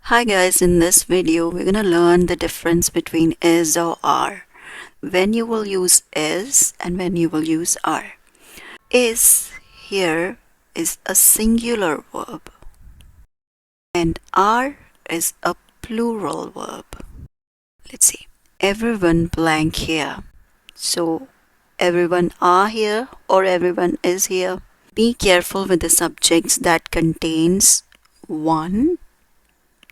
Hi guys, in this video we're gonna learn the difference between is or are, when you will use is and when you will use are. Is here is a singular verb and are is a plural verb. Let's see. Everyone blank here. So everyone are here or everyone is here. Be careful with the subjects that contains one,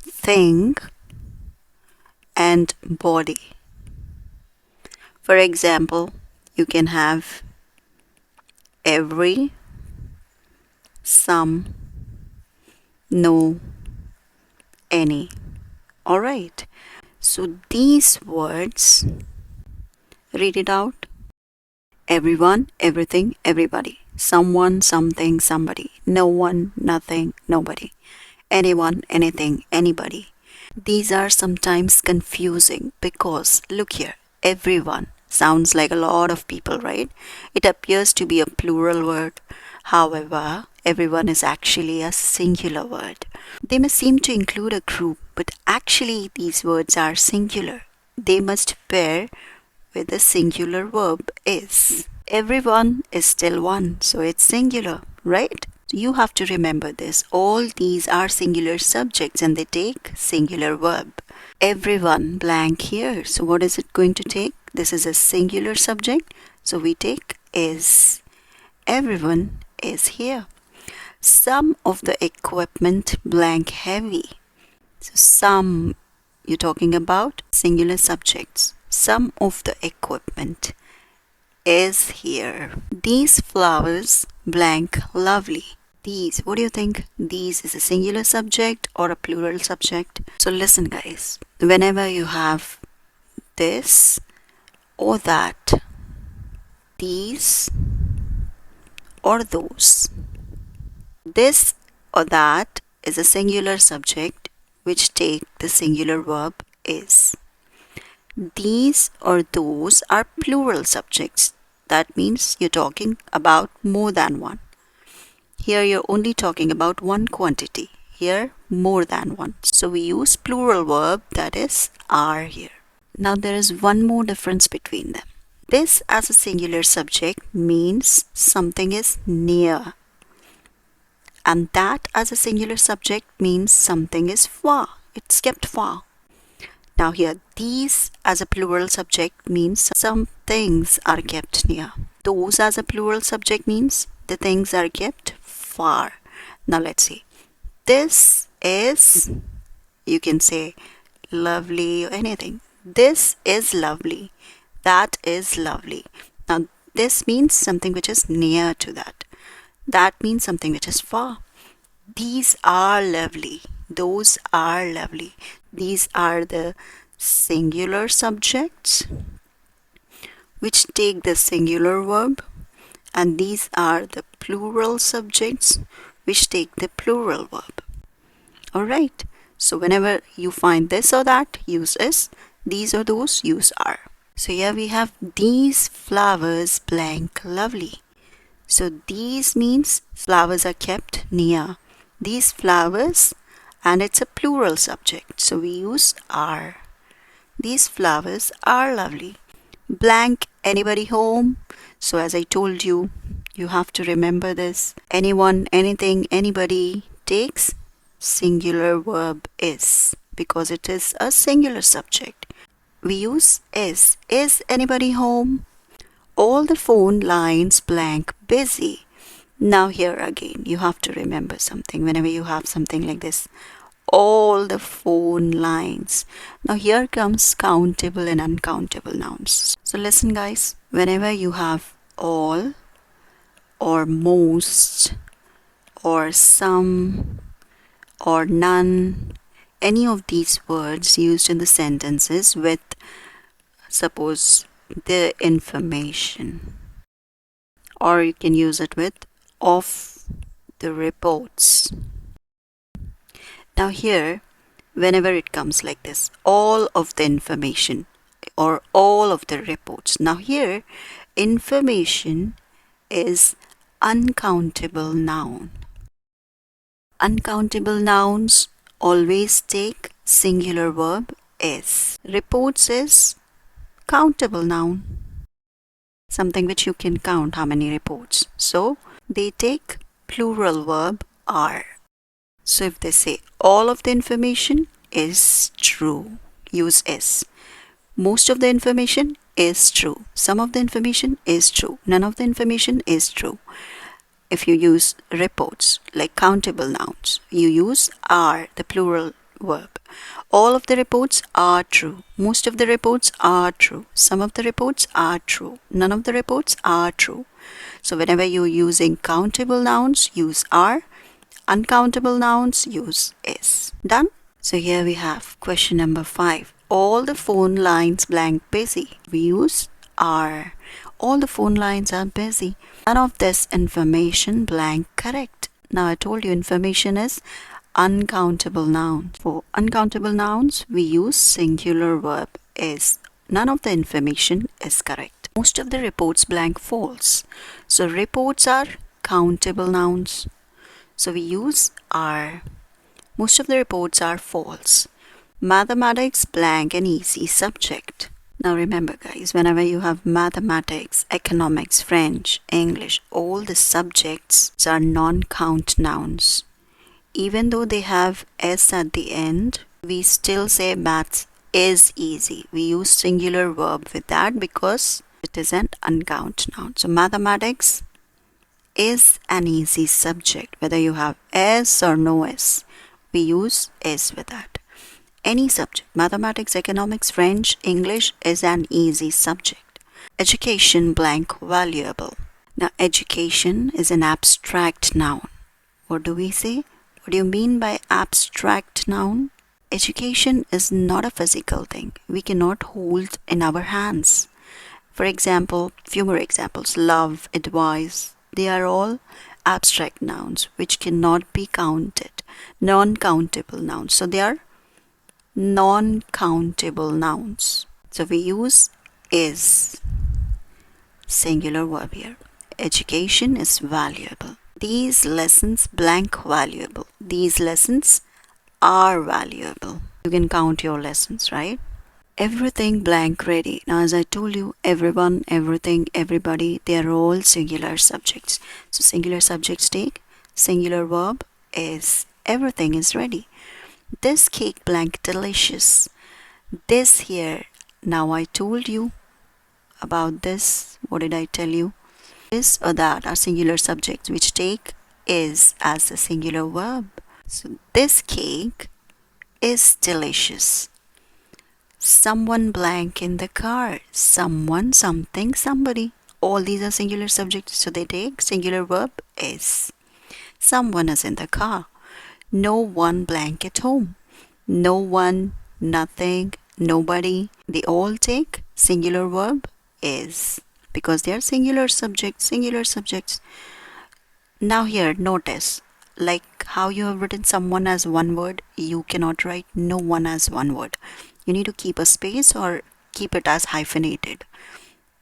thing, and body. For example, you can have every, some, no, any. Alright, so these words, read it out. Everyone, everything, everybody. Someone, something, somebody. No one, nothing, nobody. Anyone, anything, anybody. These are sometimes confusing because look here, everyone sounds like a lot of people, right? It appears to be a plural word. However, everyone is actually a singular word. They may seem to include a group, but actually these words are singular. They must pair with the singular verb is. Everyone is still one, so it's singular, right? You have to remember this. All these are singular subjects and they take singular verb. Everyone blank here. So what is it going to take? This is a singular subject. So we take is. Everyone is here. Some of the equipment blank heavy. So some, you're talking about singular subjects. Some of the equipment is here. These flowers blank lovely. These, what do you think? These is a singular subject or a plural subject? So listen guys, whenever you have this or that, these or those, this or that is a singular subject which take the singular verb is. These or those are plural subjects. That means you're talking about more than one. Here you're only talking about one quantity. Here more than one. So we use plural verb, that is are here. Now there is one more difference between them. This as a singular subject means something is near. And that as a singular subject means something is far. It's kept far. Now here, these as a plural subject means some things are kept near. Those as a plural subject means the things are kept far. Now let's see. This is, you can say lovely or anything. This is lovely. That is lovely. Now this means something which is near to that. That means something which is far. These are lovely. Those are lovely. These are the singular subjects which take the singular verb, and these are the plural subjects which take the plural verb. Alright, so whenever you find this or that, use is. These or those, use are. So here we have these flowers blank lovely. So these means flowers are kept near. These flowers, and it's a plural subject, so we use are. These flowers are lovely. Blank, anybody home? So as I told you, you have to remember this. Anyone, anything, anybody takes singular verb is because it is a singular subject. We use is. Is anybody home? All the phone lines blank busy. Now here again, you have to remember something whenever you have something like this. All the phone lines. Now here comes countable and uncountable nouns. So listen guys, whenever you have all or most or some or none, any of these words used in the sentences with, suppose, the information, or you can use it with of the reports. Now here, whenever it comes like this, all of the information or all of the reports. Now here, information is uncountable noun. Uncountable nouns always take singular verb is. Reports is countable noun, something which you can count how many reports. So they take plural verb are. So if they say all of the information is true, use is. Most of the information is true. Some of the information is true. None of the information is true. If you use reports like countable nouns, you use are, the plural verb. All of the reports are true. Most of the reports are true. Some of the reports are true. None of the reports are true. So whenever you're using countable nouns, use are. Uncountable nouns, use is. Done? So here we have question number 5. All the phone lines blank busy. We use are. All the phone lines are busy. None of this information blank correct. Now I told you information is uncountable noun. For uncountable nouns, we use singular verb is. None of the information is correct. Most of the reports blank false. So reports are countable nouns. So we use are. Most of the reports are false. Mathematics blank an easy subject. Now remember guys, whenever you have mathematics, economics, French, English, all the subjects are non-count nouns. Even though they have s at the end, we still say maths is easy. We use singular verb with that because it is an uncount noun. So mathematics is an easy subject. Whether you have s or no s, we use is with that. Any subject, mathematics, economics, French, English is an easy subject. Education blank valuable. Now education is an abstract noun. What do we say? What do you mean by abstract noun? Education is not a physical thing. We cannot hold in our hands. For example, few more examples. Love, advice, they are all abstract nouns which cannot be counted. Non-countable nouns. So they are non-countable nouns. So we use is, singular verb here. Education is valuable. These lessons blank valuable. These lessons are valuable. You can count your lessons, right? Everything blank ready. Now as I told you, everyone, everything, everybody, they are all singular subjects. So singular subjects take singular verb is. Everything is ready. This cake blank delicious. This here. Now I told you about this. What did I tell you? This or that are singular subjects which take is as a singular verb. So this cake is delicious. Someone blank in the car. Someone, something, somebody. All these are singular subjects, so they take singular verb is. Someone is in the car. No one blank at home. No one, nothing, nobody. They all take singular verb is because they are singular subjects, singular subjects. Now here, notice, like how you have written someone as one word, you cannot write no one as one word. You need to keep a space or keep it as hyphenated.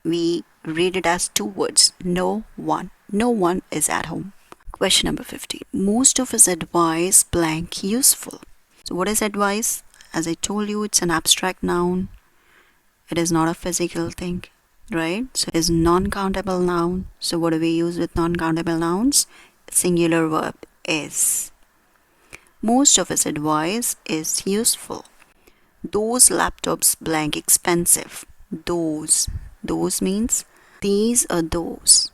We read it as two words, no one. No one is at home. Question number 50. Most of his advice blank useful. So what is advice? As I told you, it's an abstract noun. It is not a physical thing, right? So it is non-countable noun. So what do we use with non-countable nouns? Singular verb is. Most of his advice is useful. Those laptops blank expensive. Those means these or those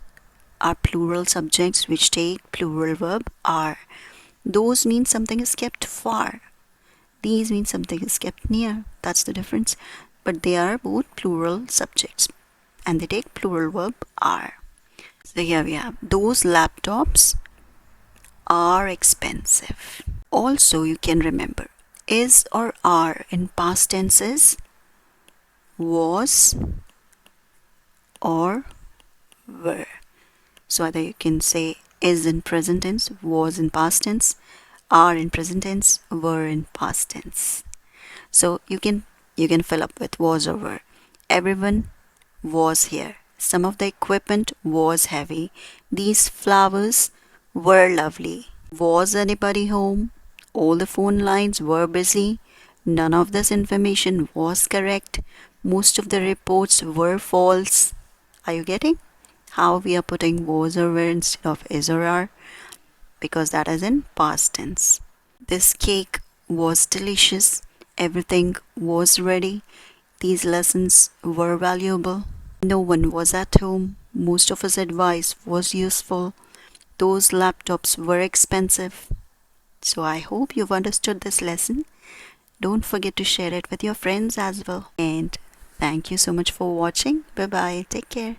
are plural subjects which take plural verb are. Those means something is kept far. These means something is kept near. That's the difference. But they are both plural subjects and they take plural verb are. So here we have those laptops are expensive. Also you can remember is or are in past tenses was or were. So either you can say is in present tense, was in past tense, are in present tense, were in past tense. So you can fill up with was or were. Everyone was here. Some of the equipment was heavy. These flowers were lovely. Was anybody home? All the phone lines were busy. None of this information was correct. Most of the reports were false. Are you getting how we are putting was or were instead of is or are? Because that is in past tense. This cake was delicious. Everything was ready. These lessons were valuable. No one was at home. Most of his advice was useful. Those laptops were expensive. So I hope you've understood this lesson. Don't forget to share it with your friends as well. And thank you so much for watching. Bye bye. Take care.